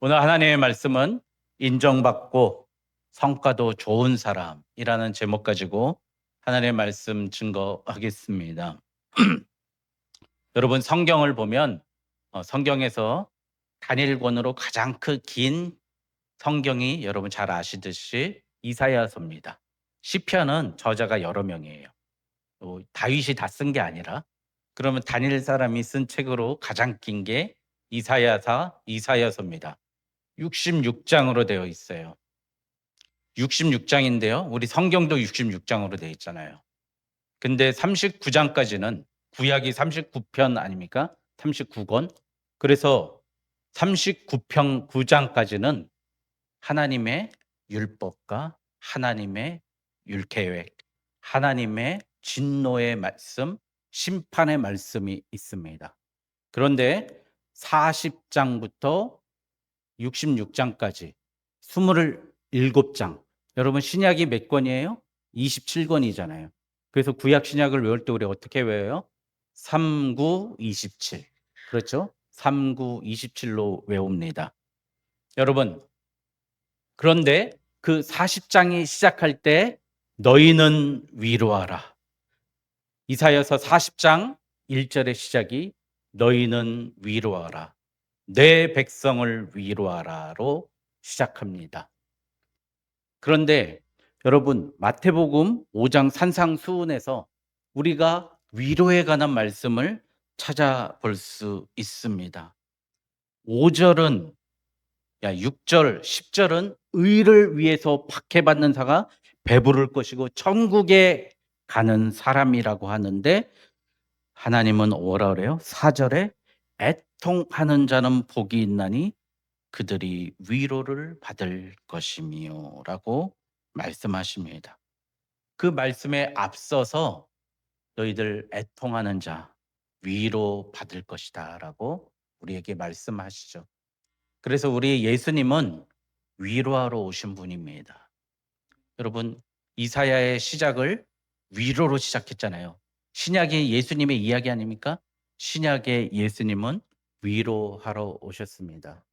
오늘 하나님의 말씀은 인정받고 성과도 좋은 사람이라는 제목 가지고 하나님의 말씀 증거하겠습니다. 여러분 성경을 보면 성경에서 단일권으로 가장 긴 성경이 여러분 잘 아시듯이 이사야서입니다. 시편은 저자가 여러 명이에요. 다윗이 다 쓴 게 아니라 그러면 단일 사람이 쓴 책으로 가장 긴 게 이사야서입니다. 66장으로 되어 있어요. 66장인데요. 우리 성경도 66장으로 되어 있잖아요. 근데 39장까지는 구약이 39편 아닙니까? 39권. 그래서 39편 9장까지는 하나님의 율법과 하나님의 율계획, 하나님의 진노의 말씀, 심판의 말씀이 있습니다. 그런데 40장부터 66장까지 27장. 여러분 신약이 몇 권이에요? 27권이잖아요. 그래서 구약 신약을 외울 때 우리 어떻게 외워요? 3, 9, 27. 그렇죠? 3, 9, 27로 외웁니다. 여러분, 그런데 그 40장이 시작할 때 너희는 위로하라. 이사야서 40장 1절의 시작이 너희는 위로하라. 내 백성을 위로하라로 시작합니다. 그런데 여러분 마태복음 5장 산상수훈에서 우리가 위로에 관한 말씀을 찾아볼 수 있습니다. 5절은 6절, 10절은 의를 위해서 박해받는 자가 배부를 것이고 천국에 가는 사람이라고 하는데 하나님은 뭐라 그래요? 4절에 애통하는 자는 복이 있나니 그들이 위로를 받을 것이미요 라고 말씀하십니다. 그 말씀에 앞서서 너희들 애통하는 자 위로 받을 것이다 라고 우리에게 말씀하시죠. 그래서 우리 예수님은 위로하러 오신 분입니다. 여러분 이사야의 시작을 위로로 시작했잖아요. 신약이 예수님의 이야기 아닙니까? 신약의 예수님은 위로하러 오셨습니다.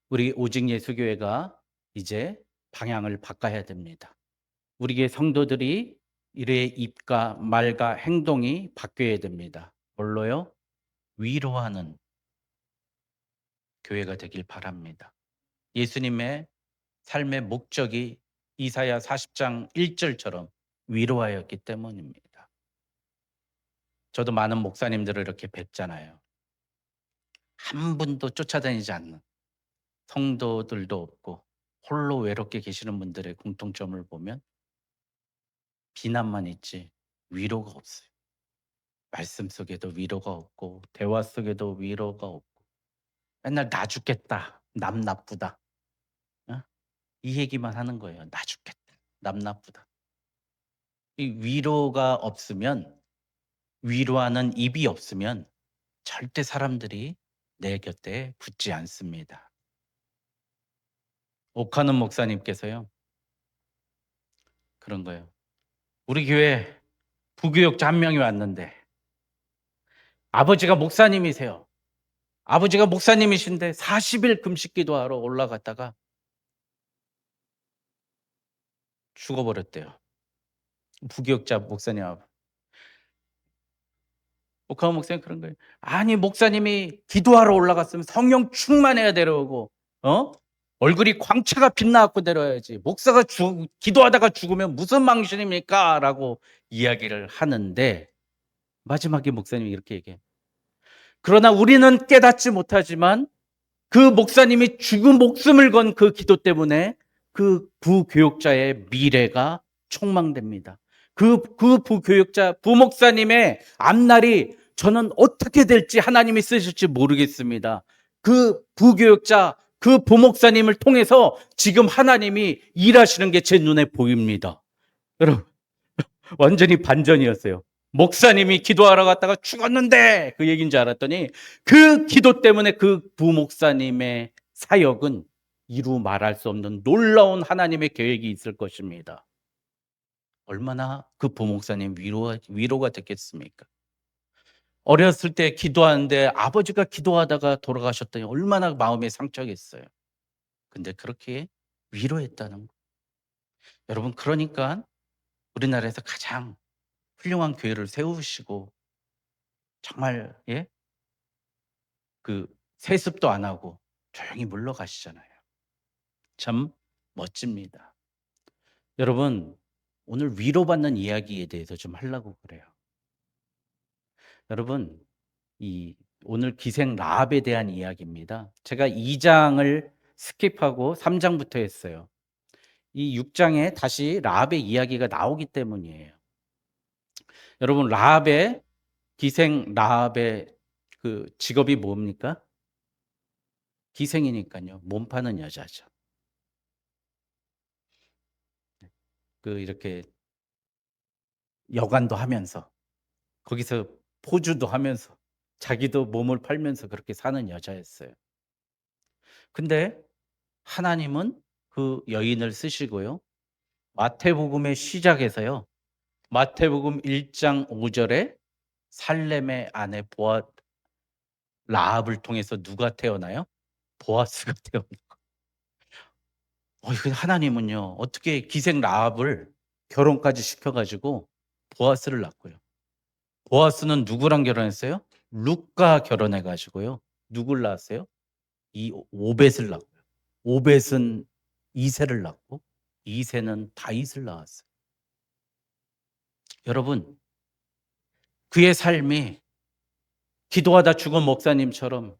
우리 오직 예수교회가 이제 방향을 바꿔야 됩니다. 우리의 성도들이 이의 입과 말과 행동이 바뀌어야 됩니다. 뭘로요? 위로하는 교회가 되길 바랍니다. 예수님의 삶의 목적이 이사야 40장 1절처럼 위로하였기 때문입니다. 저도 많은 목사님들을 이렇게 뵀잖아요. 한 분도 쫓아다니지 않는 성도들도 없고 홀로 외롭게 계시는 분들의 공통점을 보면 비난만 있지 위로가 없어요. 말씀 속에도 위로가 없고 대화 속에도 위로가 없고 맨날 나 죽겠다, 남 나쁘다, 어? 이 얘기만 하는 거예요. 나 죽겠다, 남 나쁘다. 이 위로가 없으면 위로하는 입이 없으면 절대 사람들이 내 곁에 붙지 않습니다. 옥하는 목사님께서요 그런 거예요. 우리 교회 부교육자 한 명이 왔는데 아버지가 목사님이세요. 아버지가 목사님이신데 40일 금식 기도하러 올라갔다가 죽어버렸대요. 부교육자 목사님. 옥하원 목사님 그런 거예요. 아니 목사님이 기도하러 올라갔으면 성령 충만해야 데려오고 얼굴이 광채가 빛나갖고 데려와야지. 목사가 기도하다가 죽으면 무슨 망신입니까? 라고 이야기를 하는데 마지막에 목사님이 이렇게 얘기해요. 그러나 우리는 깨닫지 못하지만 그 목사님이 죽은 목숨을 건 그 기도 때문에 그 부교육자의 미래가 촉망됩니다. 그 부교육자, 부목사님의 앞날이 저는 어떻게 될지 하나님이 쓰실지 모르겠습니다. 그 부교육자, 그 부목사님을 통해서 지금 하나님이 일하시는 게 제 눈에 보입니다. 여러분, 완전히 반전이었어요. 목사님이 기도하러 갔다가 죽었는데 그 얘기인 줄 알았더니 그 기도 때문에 그 부목사님의 사역은 이루 말할 수 없는 놀라운 하나님의 계획이 있을 것입니다. 얼마나 그 부목사님 위로가 됐겠습니까? 어렸을 때 기도하는데 아버지가 기도하다가 돌아가셨더니 얼마나 마음에 상처겠어요. 근데 그렇게 위로했다는 거. 여러분, 그러니까 우리나라에서 가장 훌륭한 교회를 세우시고 정말, 예? 그 세습도 안 하고 조용히 물러가시잖아요. 참 멋집니다. 여러분, 오늘 위로받는 이야기에 대해서 좀 하려고 그래요. 여러분, 이 오늘 기생 라합에 대한 이야기입니다. 제가 2 장을 스킵하고 3 장부터 했어요. 이 6 장에 다시 라합의 이야기가 나오기 때문이에요. 여러분, 라합의 기생 라합의 그 직업이 뭡니까? 기생이니깐요. 몸 파는 여자죠. 이렇게 여관도 하면서 거기서 포주도 하면서 자기도 몸을 팔면서 그렇게 사는 여자였어요. 근데 하나님은 그 여인을 쓰시고요. 마태복음의 시작에서요. 마태복음 1장 5 절에 살렘의 아내 라합을 통해서 누가 태어나요? 보아스가 태어나요. 이거 하나님은요. 어떻게 기생 라합을 결혼까지 시켜 가지고 보아스를 낳고요. 보아스는 누구랑 결혼했어요? 룻과 결혼해 가지고요. 누굴 낳았어요? 이 오벳을 낳고요. 오벳은 이새를 낳고 이새는 다윗을 낳았어요. 여러분, 그의 삶이 기도하다 죽은 목사님처럼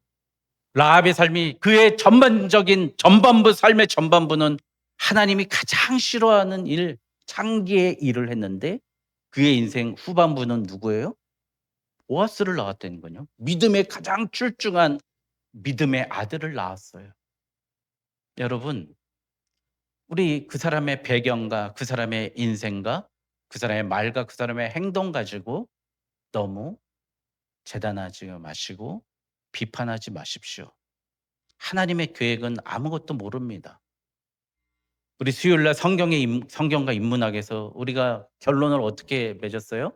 라합의 삶이 그의 전반부 삶의 전반부는 하나님이 가장 싫어하는 일, 창기의 일을 했는데 그의 인생 후반부는 누구예요? 보아스를 낳았다는 거요. 믿음의 가장 출중한 믿음의 아들을 낳았어요. 여러분, 우리 그 사람의 배경과 그 사람의 인생과 그 사람의 말과 그 사람의 행동 가지고 너무 재단하지 마시고 비판하지 마십시오. 하나님의 계획은 아무것도 모릅니다. 우리 수요일 날 성경과 인문학에서 우리가 결론을 어떻게 맺었어요?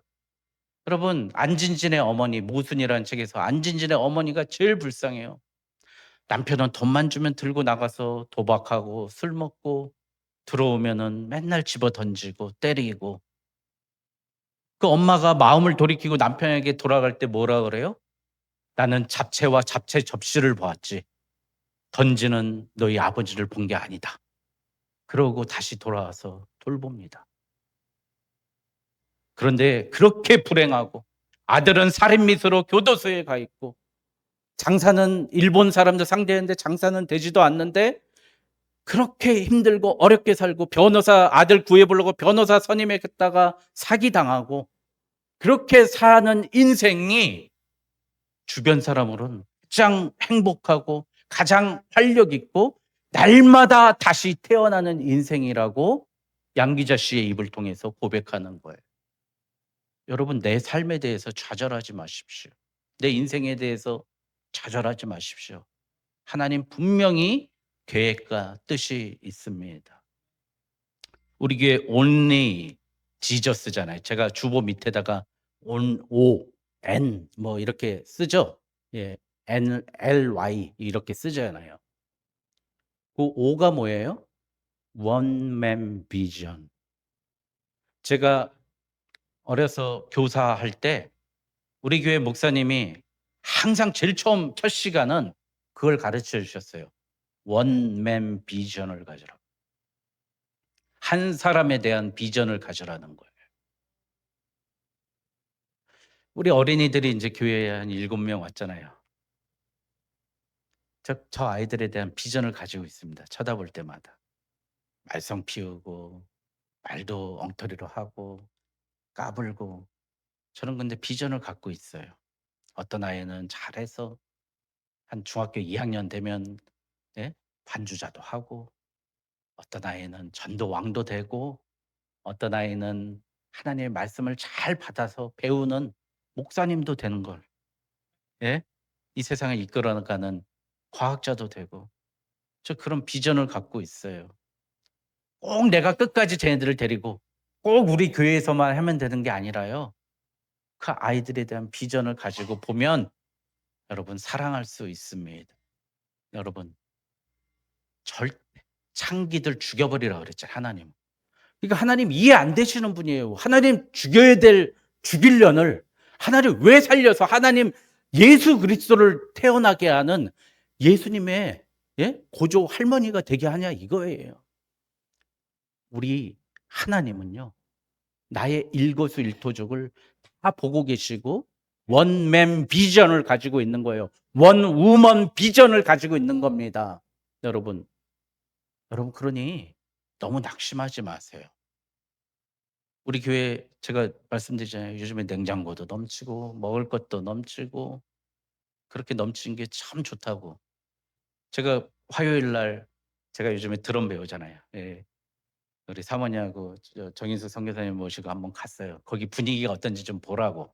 여러분, 안진진의 어머니, 모순이라는 책에서 안진진의 어머니가 제일 불쌍해요. 남편은 돈만 주면 들고 나가서 도박하고 술 먹고 들어오면은 맨날 집어 던지고 때리고. 그 엄마가 마음을 돌이키고 남편에게 돌아갈 때 뭐라 그래요? 나는 잡채와 잡채 접시를 보았지. 던지는 너희 아버지를 본 게 아니다. 그러고 다시 돌아와서 돌봅니다. 그런데 그렇게 불행하고 아들은 살인미수로 교도소에 가 있고 장사는 일본 사람들 상대했는데 장사는 되지도 않는데 그렇게 힘들고 어렵게 살고 변호사 아들 구해보려고 변호사 선임했다가 사기당하고 그렇게 사는 인생이 주변 사람으로는 가장 행복하고 가장 활력 있고 날마다 다시 태어나는 인생이라고 양기자 씨의 입을 통해서 고백하는 거예요. 여러분, 내 삶에 대해서 좌절하지 마십시오. 내 인생에 대해서 좌절하지 마십시오. 하나님 분명히 계획과 뜻이 있습니다. 우리 교회 only 지저스잖아요. 제가 주보 밑에다가 N 뭐 이렇게 쓰죠. 예, NLY 이렇게 쓰잖아요. 그 O가 뭐예요? One Man Vision. 제가 어려서 교사할 때 우리 교회 목사님이 항상 제일 처음 첫 시간은 그걸 가르쳐 주셨어요. 원맨 비전을 가져라. 한 사람에 대한 비전을 가져라는 거예요. 우리 어린이들이 이제 교회에 한 7명 왔잖아요. 저 아이들에 대한 비전을 가지고 있습니다. 쳐다볼 때마다. 말썽 피우고 말도 엉터리로 하고 까불고 저는 근데 비전을 갖고 있어요. 어떤 아이는 잘해서 한 중학교 2학년 되면 예? 반주자도 하고 어떤 아이는 전도 왕도 되고 어떤 아이는 하나님의 말씀을 잘 받아서 배우는 목사님도 되는 걸 예? 이 세상을 이끌어가는 과학자도 되고 저 그런 비전을 갖고 있어요. 꼭 내가 끝까지 쟤네들을 데리고 꼭 우리 교회에서만 하면 되는 게 아니라요. 그 아이들에 대한 비전을 가지고 보면 여러분 사랑할 수 있습니다. 여러분 창기들 죽여버리라 그랬잖아요, 하나님. 그러니까 하나님 이해 안 되시는 분이에요. 하나님 죽여야 될 죽일 년을 하나님 왜 살려서 하나님 예수 그리스도를 태어나게 하는 예수님의 고조 할머니가 되게 하냐 이거예요. 우리 하나님은요, 나의 일거수일투족을 다 보고 계시고 원맨 비전을 가지고 있는 거예요. 원우먼 비전을 가지고 있는 겁니다. 여러분 그러니 너무 낙심하지 마세요. 우리 교회 제가 말씀드리잖아요. 요즘에 냉장고도 넘치고 먹을 것도 넘치고 그렇게 넘치는 게 참 좋다고. 제가 화요일 날 제가 요즘에 드럼 배우잖아요. 예. 우리 사모님하고 정인수 선교사님 모시고 한번 갔어요. 거기 분위기가 어떤지 좀 보라고.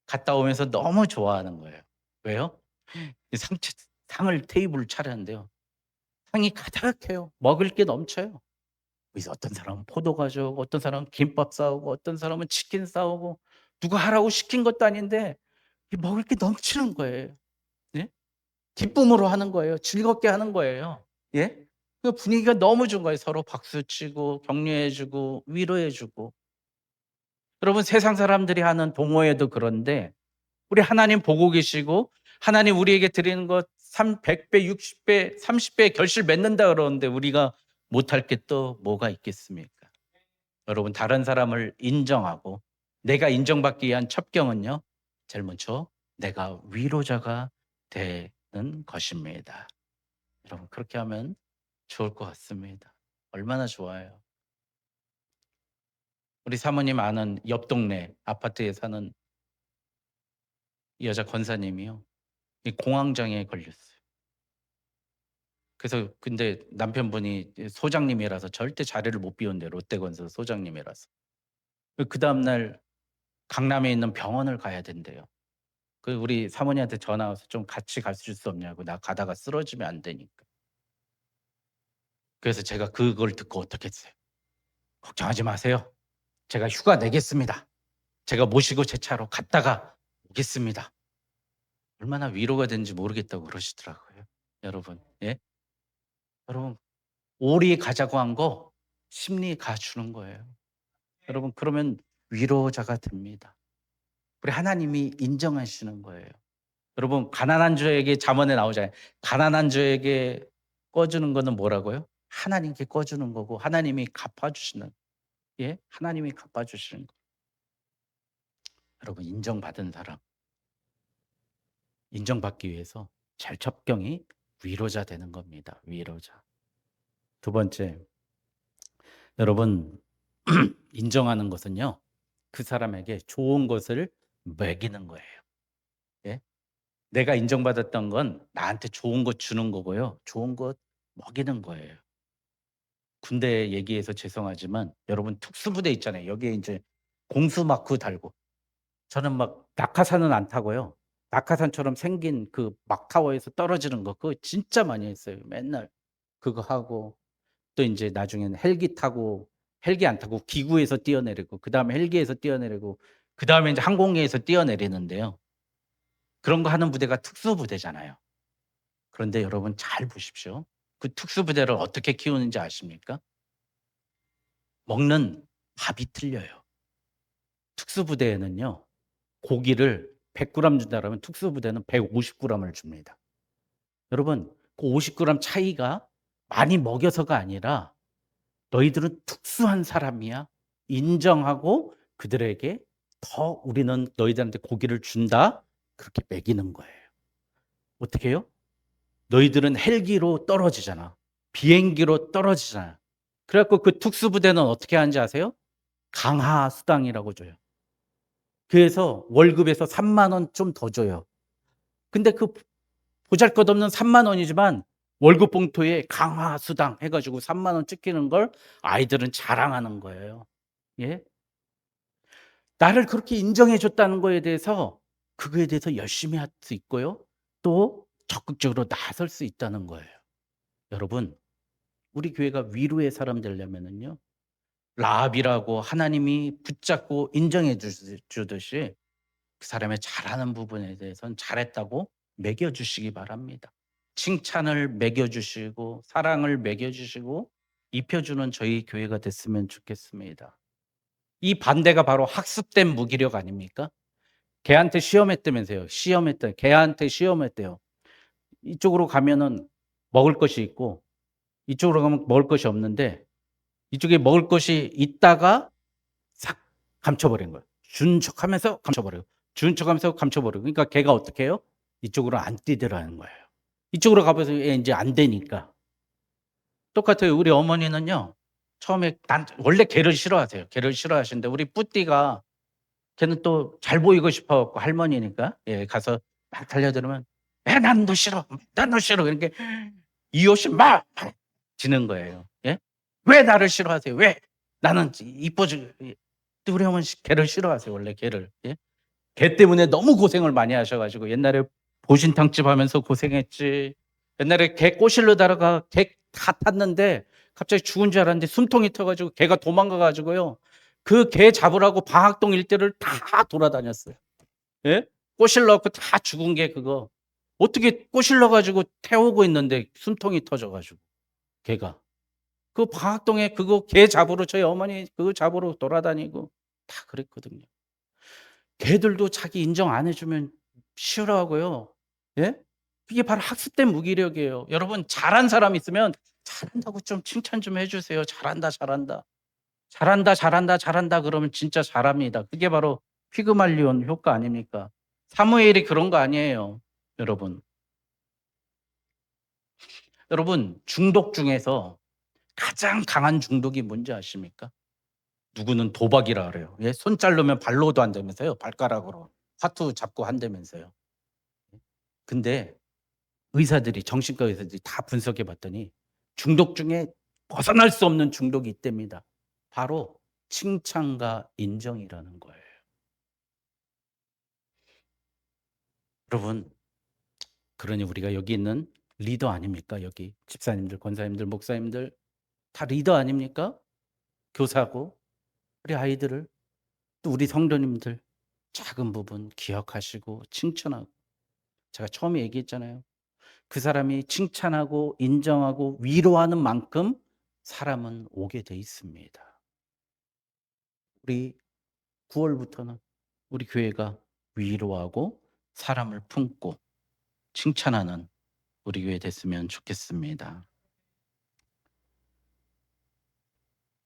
갔다 오면서 너무 좋아하는 거예요. 왜요? 이 상을 테이블을 차렸는데요. 상이 가득해요. 먹을 게 넘쳐요. 그래서 어떤 사람은 포도 가져오고 어떤 사람은 김밥 싸오고 어떤 사람은 치킨 싸오고 누가 하라고 시킨 것도 아닌데 먹을 게 넘치는 거예요. 예? 기쁨으로 하는 거예요. 즐겁게 하는 거예요. 예? 그 분위기가 너무 좋은 거예요. 서로 박수 치고 격려해 주고 위로해 주고. 여러분 세상 사람들이 하는 동호회도 그런데 우리 하나님 보고 계시고 하나님 우리에게 드리는 것 100배, 60배, 30배 결실 맺는다 그러는데 우리가 못할 게 또 뭐가 있겠습니까? 여러분 다른 사람을 인정하고 내가 인정받기 위한 첩경은요. 제일 먼저 내가 위로자가 되는 것입니다. 여러분 그렇게 하면 좋을 것 같습니다. 얼마나 좋아요. 우리 사모님 아는 옆 동네 아파트에 사는 여자 권사님이요. 이 공황장애에 걸렸어요. 그래서 근데 남편분이 소장님이라서 절대 자리를 못 비운대요. 롯데건설 소장님이라서. 그 다음날 강남에 있는 병원을 가야 된대요. 그 우리 사모님한테 전화 와서 좀 같이 갈 수 없냐고. 나 가다가 쓰러지면 안 되니까. 그래서 제가 그걸 듣고 어떻게 했어요. 걱정하지 마세요. 제가 휴가 내겠습니다. 제가 모시고 제 차로 갔다가 오겠습니다. 얼마나 위로가 되는지 모르겠다고 그러시더라고요. 여러분, 예? 여러분, 오리 가자고 한 거 심리 가주는 거예요. 여러분, 그러면 위로자가 됩니다. 우리 하나님이 인정하시는 거예요. 여러분, 가난한 자에게 잠언에 나오잖아요. 가난한 자에게 꺼주는 거는 뭐라고요? 하나님께 꺼주는 거고 하나님이 갚아주시는, 하나님이 갚아주시는 거. 여러분, 인정받은 사람, 인정받기 위해서 절첩경이 위로자 되는 겁니다. 위로자. 두 번째, 여러분 인정하는 것은요, 그 사람에게 좋은 것을 먹이는 거예요. 예? 내가 인정받았던 건 나한테 좋은 것 주는 거고요. 좋은 것 먹이는 거예요. 군대 얘기해서 죄송하지만 여러분 특수부대 있잖아요. 여기에 이제 공수 마크 달고 저는 막 낙하산은 안 타고요. 낙하산처럼 생긴 그 막타워에서 떨어지는 거 그거 진짜 많이 했어요. 맨날 그거 하고 또 인제 나중에는 헬기 타고 헬기 안 타고 기구에서 뛰어내리고 그다음에 헬기에서 뛰어내리고 그다음에 인제 항공기에서 뛰어내리는데요. 그런 거 하는 부대가 특수부대잖아요. 그런데 여러분 잘 보십시오. 그 특수부대를 어떻게 키우는지 아십니까? 먹는 밥이 틀려요. 특수부대에는요. 고기를 100 그램 준다 그러면 특수부대는 150 그램을 줍니다. 여러분 그 50 그램 차이가 많이 먹여서가 아니라 "너희들은 특수한 사람이야." 인정하고 그들에게 더 "우리는 너희들한테 고기를 준다." 그렇게 먹이는 거예요. 어떻게 해요? 너희들은 헬기로 떨어지잖아. 비행기로 떨어지잖아. 그래 갖고 그 특수부대는 어떻게 하는지 아세요? 강하 수당이라고 줘요. 그래서 월급에서 3만 원 좀 더 줘요. 근데 그 보잘것없는 3만 원이지만 월급 봉투에 강화 수당 해 가지고 3만 원 찍히는 걸 아이들은 자랑하는 거예요. 예? 나를 그렇게 인정해 줬다는 거에 대해서 그거에 대해서 열심히 할 수 있고요. 또 적극적으로 나설 수 있다는 거예요. 여러분, 우리 교회가 위로의 사람 되려면은요. 라합이라고 하나님이 붙잡고 인정해 주듯이 그 사람의 잘하는 부분에 대해서는 잘했다고 매겨 주시기 바랍니다. 칭찬을 먹여주시고 사랑을 먹여주시고 입혀주는 저희 교회가 됐으면 좋겠습니다. 이 반대가 바로 학습된 무기력 아닙니까? 걔한테 시험했다면서요. 시험했다. 걔한테 시험했대요. 이쪽으로 가면은 먹을 것이 있고 이쪽으로 가면 먹을 것이 없는데 이쪽에 먹을 것이 있다가 싹 감춰버린 거예요. 준 척하면서 감춰버려요. 준 척하면서 감춰버려요. 그러니까 걔가 어떻게 해요? 이쪽으로 안 뛰더라는 거예요. 이쪽으로 가봐서 얘 인제 안 되니까. 똑같아요. 우리 어머니는요. 처음에 난 원래 걔를 싫어하세요. 걔를 싫어하시는데 우리 뿌띠가 걔는 또 잘 보이고 싶어 갖고 할머니니까 예 가서 막 달려들으면 "에 난 너 싫어. 난 너 싫어." 그러니까 이옷이 막 지는 거예요. 예? "왜 나를 싫어하세요? 왜? 나는 이뻐지" 근데 우리 어머니 걔를 싫어하세요 원래 걔를. 예? 걔 때문에 너무 고생을 많이 하셔 가지고 옛날에 보신탕집 하면서 고생했지. 옛날에 개 꼬실려다가 개 다 탔는데 갑자기 죽은 줄 알았는데 숨통이 터 가지고 개가 도망가 가지고요. 그 개 잡으라고 방학동 일대를 다 돌아다녔어요. 예? 꼬실러 갖고 다 죽은 게 그거. 어떻게 꼬실러 가지고 태우고 있는데 숨통이 터져 가지고 개가. 그 방학동에 그거 개 잡으러 저희 어머니 그거 잡으러 돌아다니고 다 그랬거든요. 개들도 자기 인정 안 해 주면 싫어하고요. 예? 이게 바로 학습된 무기력이에요. 여러분 잘한 사람 있으면 "잘한다."고 좀 칭찬 좀 해 주세요. "잘한다, 잘한다. 잘한다, 잘한다, 잘한다." 그러면 진짜 잘합니다. 그게 바로 피그말리온 효과 아닙니까? 사무엘이 그런 거 아니에요, 여러분. 여러분 중독 중에서 가장 강한 중독이 뭔지 아십니까? 누구는 도박이라 그래요. 예? 손 자르면 발로도 한다면서요. 발가락으로. 화투 잡고 한다면서요. 근데 의사들이 정신과 의사들이 다 분석해 봤더니 중독 중에 벗어날 수 없는 중독이 있답니다. 바로 칭찬과 인정이라는 거예요. 여러분 그러니 우리가 여기 있는 리더 아닙니까? 여기 집사님들, 권사님들, 목사님들 다 리더 아닙니까? 교사고 우리 아이들을 또 우리 성도님들 작은 부분 기억하시고 칭찬하고 제가 처음에 얘기했잖아요. 그 사람이 칭찬하고 인정하고 위로하는 만큼 사람은 오게 돼 있습니다. 우리 9 월부터는 우리 교회가 위로하고 사람을 품고 칭찬하는 우리 교회 됐으면 좋겠습니다.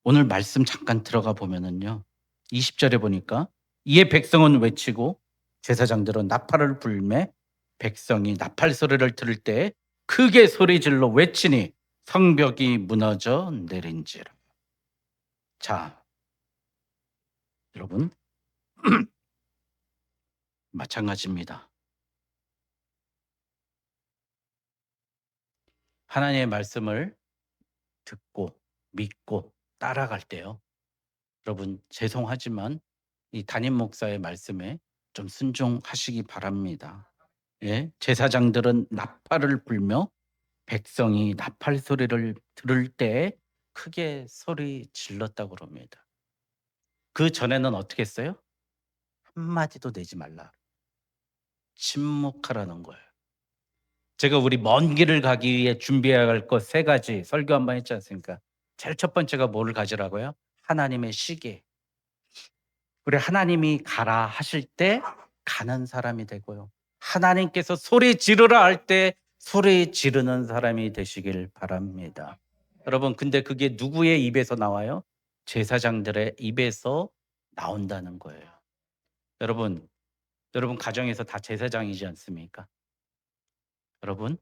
오늘 말씀 잠깐 들어가 보면은요. 20 절에 보니까 이에 백성은 외치고 제사장들은 나팔을 불매 백성이 나팔 소리를 들을 때 크게 소리질러 외치니 성벽이 무너져 내린지라. 자, 여러분 마찬가지입니다. 하나님의 말씀을 듣고 믿고 따라갈 때요. 여러분 죄송하지만 이 담임 목사의 말씀에 좀 순종하시기 바랍니다. 예? 제사장들은 나팔을 불며 백성이 나팔 소리를 들을 때 크게 소리 질렀다고 그럽니다. 그전에는 어떻게 했어요? 한마디도 내지 말라. 침묵하라는 거예요. 제가 우리 먼 길을 가기 위해 준비해야 할 것 세 가지 설교 한번 했지 않습니까? 제일 첫 번째가 뭐를 가지라고요? 하나님의 시계. 우리 하나님이 가라 하실 때 가는 사람이 되고요. 하나님께서 소리 지르라 할 때 소리 지르는 사람이 되시길 바랍니다. 여러분 근데 그게 누구의 입에서 나와요? 제사장들의 입에서 나온다는 거예요. 여러분, 여러분 가정에서 다 제사장이지 않습니까? 여러분,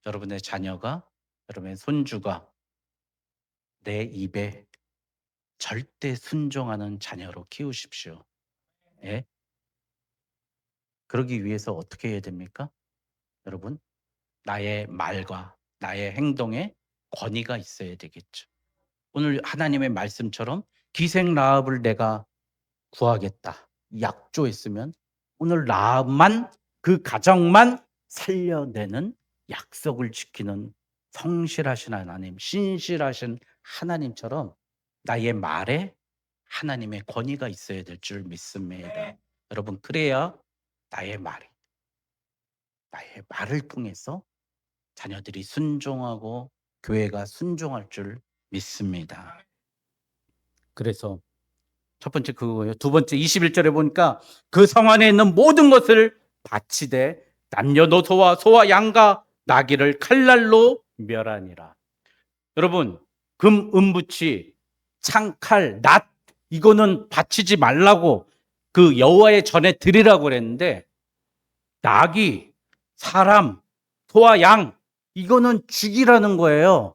여러분의 자녀가 여러분의 손주가 내 입에 절대 순종하는 자녀로 키우십시오. 예? 그러기 위해서 어떻게 해야 됩니까? 여러분, 나의 말과 나의 행동에 권위가 있어야 되겠죠. 오늘 하나님의 말씀처럼 기생 라합을 내가 구하겠다. 약조했으면 오늘 라합만 그 가정만 살려내는 약속을 지키는 성실하신 하나님, 신실하신 하나님처럼 나의 말에 하나님의 권위가 있어야 될 줄 믿습니다. 여러분 그래야 나의 말이 나의 말을 통해서 자녀들이 순종하고 교회가 순종할 줄 믿습니다. 그래서 첫 번째 그거예요. 두 번째 21절에 보니까 그 성 안에 있는 모든 것을 바치되 남녀노소와 소와 양과 나귀를 칼날로 멸하니라. 여러분, 금, 은부치, 창, 칼, 낫 이거는 바치지 말라고 그 여호와의 전에 드리라고 그랬는데 나귀, 사람, 소와 양 이거는 죽이라는 거예요.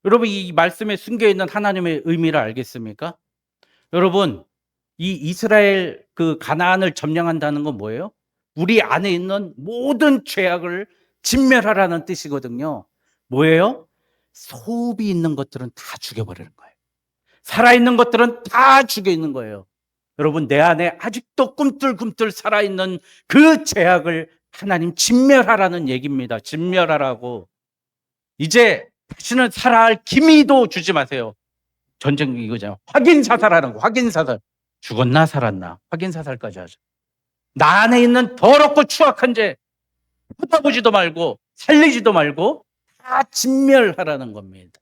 여러분 이 말씀에 숨겨 있는 하나님의 의미를 알겠습니까? 여러분 이 이스라엘 그 가나안을 점령한다는 건 뭐예요? 우리 안에 있는 모든 죄악을 진멸하라는 뜻이거든요. 뭐예요? 소읍이 있는 것들은 다 죽여버리는 거예요. 살아있는 것들은 다 죽여 있는 거예요. 여러분 내 안에 아직도 꿈틀꿈틀 살아있는 그 죄악을 하나님 진멸하라는 얘기입니다. 진멸하라고. 이제 다시는 살아할 기미도 주지 마세요. 전쟁 이거잖아요. 확인 사살하는 거. 확인 사살. 죽었나 살았나 확인 사살까지 하죠. 나 안에 있는 더럽고 추악한 죄 쳐다보지도 말고 살리지도 말고 다 진멸하라는 겁니다.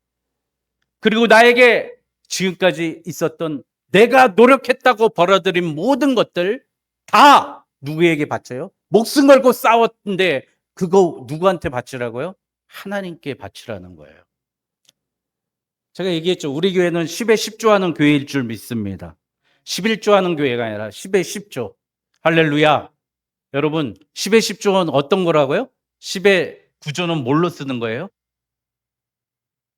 그리고 나에게 지금까지 있었던 내가 노력했다고 벌어들인 모든 것들 다 누구에게 바쳐요? 목숨 걸고 싸웠는데 그거 누구한테 바치라고요? 하나님께 바치라는 거예요. 제가 얘기했죠. 우리 교회는 10에 10조 하는 교회일 줄 믿습니다. 11조 하는 교회가 아니라 10에 10조. 할렐루야. 여러분 10에 10조는 어떤 거라고요? 10의 9조는 뭘로 쓰는 거예요?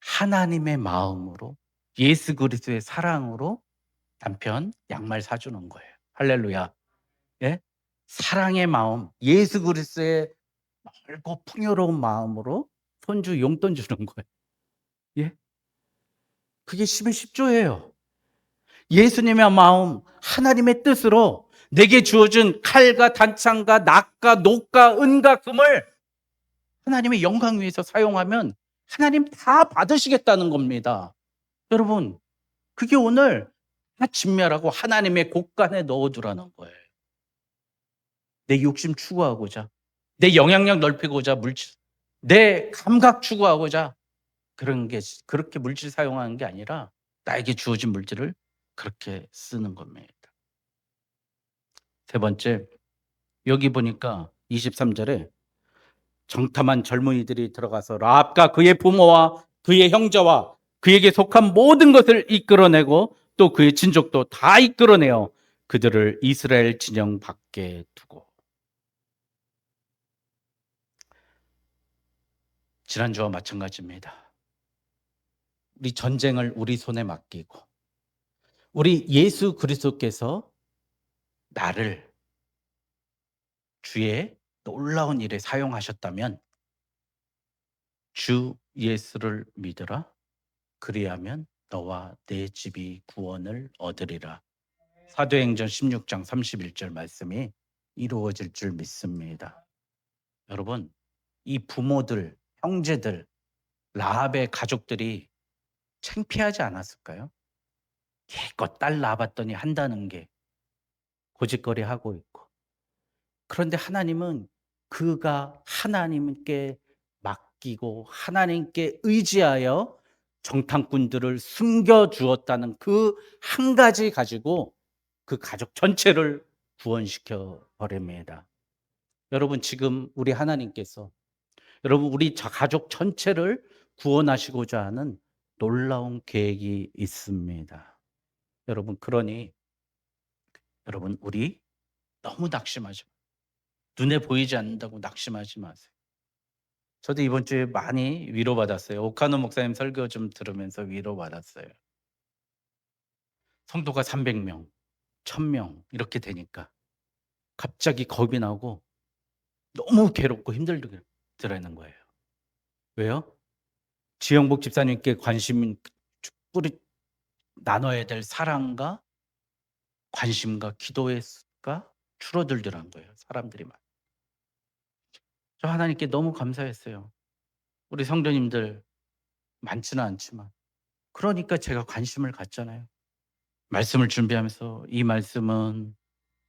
하나님의 마음으로 예수 그리스도의 사랑으로 남편 양말 사주는 거예요. 할렐루야. 예? 사랑의 마음, 예수 그리스도의 넓고 풍요로운 마음으로 손주 용돈 주는 거예요. 예? 그게 10의 10조예요. 예수님의 마음, 하나님의 뜻으로 내게 주어진 칼과 단창과 낫과 녹과 은과 금을 하나님의 영광 위해서 사용하면 하나님 다 받으시겠다는 겁니다. 여러분, 그게 오늘 다 진멸하고 하나님의 곳간에 넣어두라는 거예요. 내 욕심 추구하고자, 내 영향력 넓히고자 물질, 내 감각 추구하고자 그런 게 그렇게 물질 사용하는 게 아니라 나에게 주어진 물질을 그렇게 쓰는 겁니다. 세 번째, 여기 보니까 23절에 정탐한 젊은이들이 들어가서 라합과 그의 부모와 그의 형제와 그에게 속한 모든 것을 이끌어내고 또 그의 친족도 다 이끌어내어 그들을 이스라엘 진영 밖에 두고. 지난주와 마찬가지입니다. 우리 전쟁을 우리 손에 맡기고 우리 예수 그리스도께서 나를 주의 놀라운 일에 사용하셨다면 주 예수를 믿으라. 그리하면 너와 내 집이 구원을 얻으리라. 사도행전 16장 31절 말씀이 이루어질 줄 믿습니다. 여러분, 이 부모들, 형제들, 라합의 가족들이 창피하지 않았을까요? 기껏 딸 낳아봤더니 한다는 게 고짓거리 하고 있고. 그런데 하나님은 그가 하나님께 맡기고 하나님께 의지하여 정탐꾼들을 숨겨주었다는 그 한 가지 가지고 그 가족 전체를 구원시켜 버립니다. 여러분 지금 우리 하나님께서 여러분 우리 가족 전체를 구원하시고자 하는 놀라운 계획이 있습니다. 여러분 그러니 여러분 우리 너무 낙심하지 마세요. 눈에 보이지 않는다고 낙심하지 마세요. 저도 이번 주에 많이 위로받았어요. 오카노 목사님 설교 좀 들으면서 위로받았어요. 성도가 300명, 1000명 이렇게 되니까 갑자기 겁이 나고 너무 괴롭고 힘들더라는 거예요. 왜요? 지영복 집사님께 관심 뿌리 나눠야 될 사랑과 관심과 기도가 줄어들더란 거예요. 사람들이 많. 저 하나님께 너무 감사했어요. 우리 성도님들 많지는 않지만 그러니까 제가 관심을 갖잖아요. 말씀을 준비하면서 이 말씀은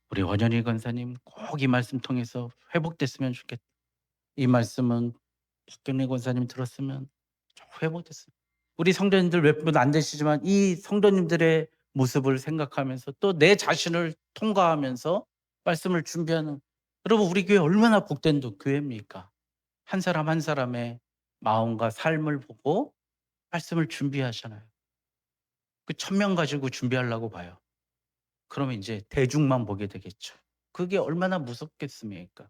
우리 원현희 권사님 꼭 이 말씀 통해서 회복됐으면 좋겠다. 이 말씀은 박경래 권사님 들었으면 회복됐어요. 우리 성도님들 몇 분 안 되시지만 이 성도님들의 모습을 생각하면서 또 내 자신을 통과하면서 말씀을 준비하는, 여러분 우리 교회 얼마나 복된 교회입니까? 한 사람 한 사람의 마음과 삶을 보고 말씀을 준비하잖아요. 그 1,000명 가지고 준비하려고 봐요. 그러면 이제 대중만 보게 되겠죠. 그게 얼마나 무섭겠습니까?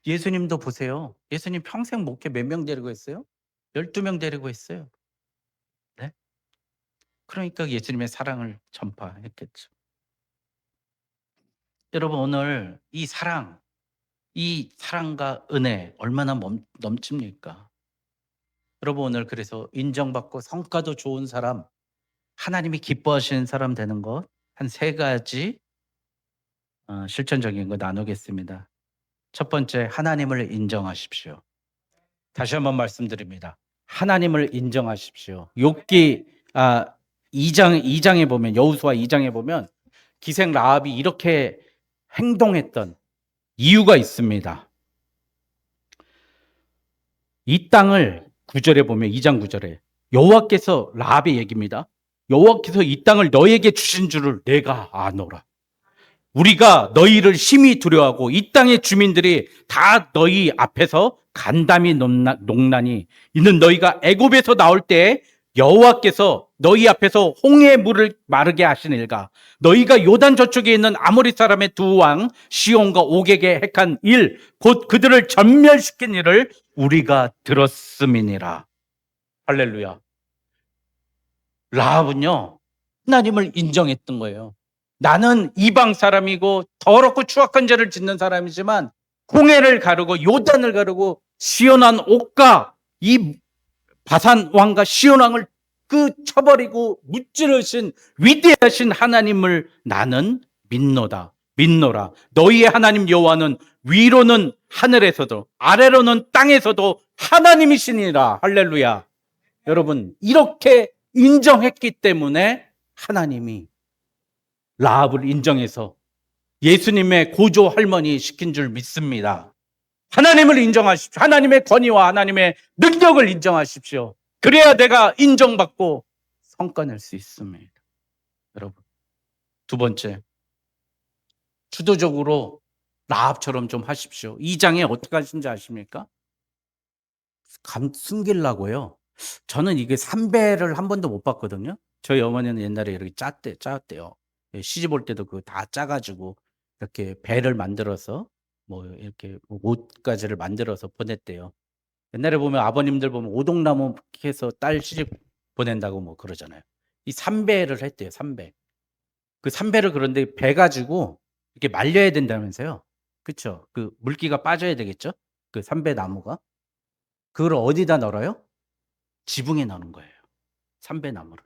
예수님도 보세요. 예수님 평생 목회 몇 명 데리고 했어요? 12명 데리고 했어요. 네? 그러니까 예수님의 사랑을 전파했겠죠. 여러분 오늘 이 사랑과 은혜 얼마나 넘칩니까? 여러분 오늘 그래서 인정받고 성과도 좋은 사람, 하나님이 기뻐하시는 사람 되는 것 한 3가지 실천적인 거 나누겠습니다. 첫 번째, 하나님을 인정하십시오. 다시 한번 말씀드립니다. 하나님을 인정하십시오. 욥기 2장에 보면, 여호수아 2장에 보면 기생 라합이 이렇게 행동했던 이유가 있습니다. 이 땅을 9절에 보면 2장 9절에 여호와께서, 라합의 얘기입니다. 여호와께서 이 땅을 너에게 주신 줄을 내가 아노라. 우리가 너희를 심히 두려워하고 이 땅의 주민들이 다 너희 앞에서 간담이 농나니 이는 너희가 애굽에서 나올 때 여호와께서 너희 앞에서 홍해의 물을 마르게 하시니라. 너희가 요단 저쪽에 있는 아모리 사람의 2왕 시온과 옥에게 행한 일 곧 그들을 전멸시킨 일을 우리가 들었음이니라. 할렐루야. 라합은요 하나님을 인정했던 거예요. 나는 이방 사람이고 더럽고 추악한 죄를 짓는 사람이지만 홍해를 가르고 요단을 가르고 시온한 옥과 이 바산 왕과 시온 왕을 쳐버리고 무찌르신 위대하신 하나님을 나는 믿노라. 너희의 하나님 여호와는 위로는 하늘에서도 아래로는 땅에서도 하나님이시니라. 할렐루야. 여러분 이렇게 인정했기 때문에 하나님이 라합을 인정해서 예수님의 고조 할머니 시킨 줄 믿습니다. 하나님을 인정하십시오. 하나님의 권위와 하나님의 능력을 인정하십시오. 그래야 내가 인정받고 성과 낼 수 있습니다. 여러분, 두 번째, 주도적으로 라합처럼 좀 하십시오. 2장에 어떻게 하신지 아십니까? 숨기려고요. 저는 이게 3배를 한 번도 못 봤거든요. 저희 어머니는 옛날에 이렇게 짰대요. 시집 올 때도 그거 다 짜가지고 이렇게 배를 만들어서 뭐 이렇게 옷가지를 만들어서 보냈대요. 옛날에 보면 아버님들 보면 오동나무 해서 딸 시집 보낸다고 뭐 그러잖아요. 이 3배를 했대요. 3배. 그 3배를 그런데 배 가지고 이렇게 말려야 된다면서요. 그렇죠? 그 물기가 빠져야 되겠죠? 그 3배 나무가. 그걸 어디다 널어요? 지붕에 넣는 거예요. 3배 나무를.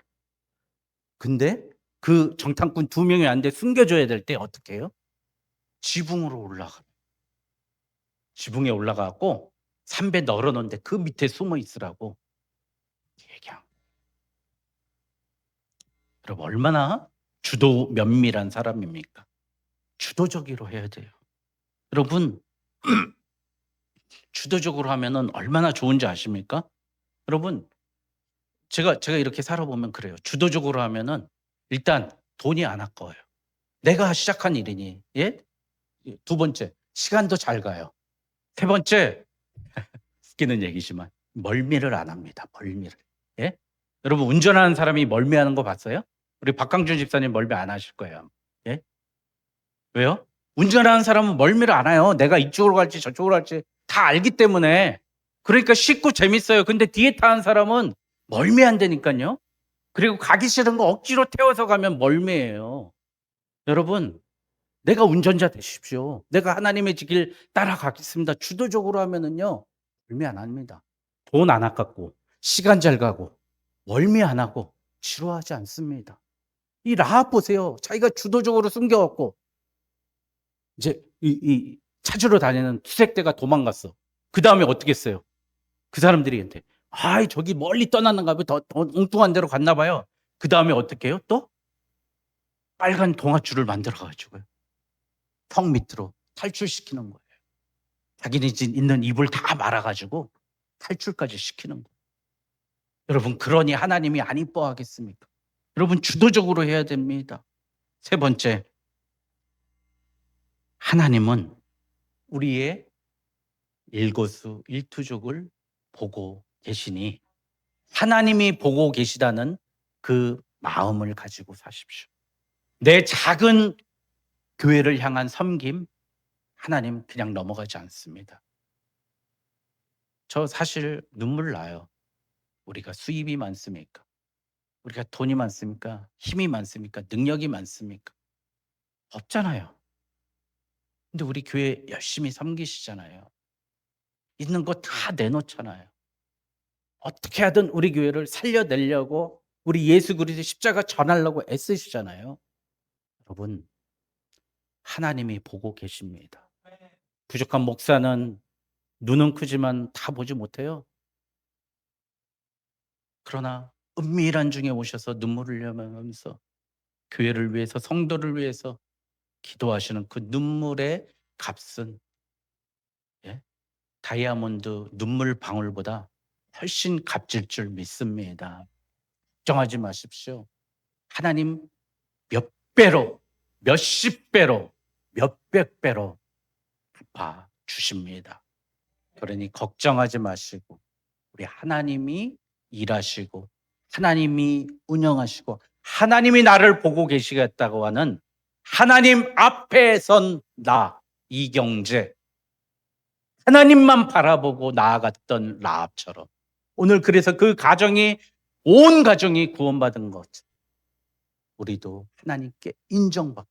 근데 그 정탐꾼 2명이 왔는데 숨겨줘야 될 때 어떻게 해요? 지붕으로 지붕에 올라가고 3배 널어놓는데 그 밑에 숨어 있으라고 얘기한. 여러분 얼마나 주도 면밀한 사람입니까? 주도적으로 해야 돼요. 여러분 주도적으로 하면은 얼마나 좋은지 아십니까? 여러분 제가 이렇게 살아보면 그래요. 주도적으로 하면은 일단 돈이 안 아까워요. 내가 시작한 일이니. 예? 두 번째, 시간도 잘 가요. 세 번째, 웃기는 얘기지만 멀미를 안 합니다. 멀미를. 예? 여러분 운전하는 사람이 멀미하는 거 봤어요? 우리 박강준 집사님 멀미 안 하실 거예요. 예? 왜요? 운전하는 사람은 멀미를 안 해요. 내가 이쪽으로 갈지 저쪽으로 갈지 다 알기 때문에. 그러니까 쉽고 재밌어요. 근데 뒤에 타는 사람은 멀미한다니까요. 그리고 가기 싫은 거 억지로 태워서 가면 멀미해요. 여러분 내가 운전자 되십시오. 내가 하나님의 길 따라가겠습니다. 주도적으로 하면은요 멀미 안 합니다. 돈 안 아깝고 시간 잘 가고 멀미 안 하고 지루하지 않습니다. 이 라합 보세요. 자기가 주도적으로 숨겨갖고 이제 이 찾으러 다니는 투색대가 도망갔어. 그 다음에 어떻게 했어요? 그 사람들이 한테 아이 저기 멀리 떠났는가 봐요. 더 엉뚱한 데로 갔나 봐요. 그 다음에 어떻게 해요? 또 빨간 동아줄을 만들어가지고요. 턱 밑으로 탈출시키는 거예요. 자기네 집 있는 이불 다 말아가지고 탈출까지 시키는 거예요. 여러분, 그러니 하나님이 안 이뻐하겠습니까? 여러분, 주도적으로 해야 됩니다. 세 번째, 하나님은 우리의 일거수일투족을 보고 계시니 하나님이 보고 계시다는 그 마음을 가지고 사십시오. 내 작은 교회를 향한 섬김, 하나님 그냥 넘어가지 않습니다. 저 사실 눈물 나요. 우리가 수입이 많습니까? 우리가 돈이 많습니까? 힘이 많습니까? 능력이 많습니까? 없잖아요. 근데 우리 교회 열심히 섬기시잖아요. 있는 거 다 내놓잖아요. 어떻게 하든 우리 교회를 살려내려고, 우리 예수 그리스도 십자가 전하려고 애쓰시잖아요. 여러분, 하나님이 보고 계십니다. 부족한 목사는 눈은 크지만 다 보지 못해요. 그러나 은밀한 중에 오셔서 눈물을 흘려면서 교회를 위해서, 성도를 위해서 기도하시는 그 눈물의 값은, 예? 다이아몬드 눈물 방울보다 훨씬 값질 줄 믿습니다. 걱정하지 마십시오. 하나님 몇 배로, 몇십 배로, 몇백 배로 갚아 주십니다. 그러니 걱정하지 마시고, 우리 하나님이 일하시고 하나님이 운영하시고 하나님이 나를 보고 계시겠다고 하는 하나님 앞에 선 나 이경재, 하나님만 바라보고 나아갔던 라합처럼 오늘 그래서 그 가정이, 온 가정이 구원받은 것, 우리도 하나님께 인정받고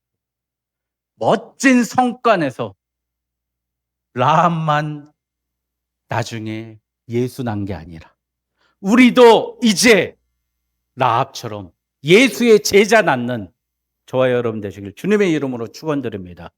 멋진 성과내서 라합만 나중에 예수 난 게 아니라 우리도 이제 라합처럼 예수의 제자 낳는 저와 여러분 되시길 주님의 이름으로 축원드립니다.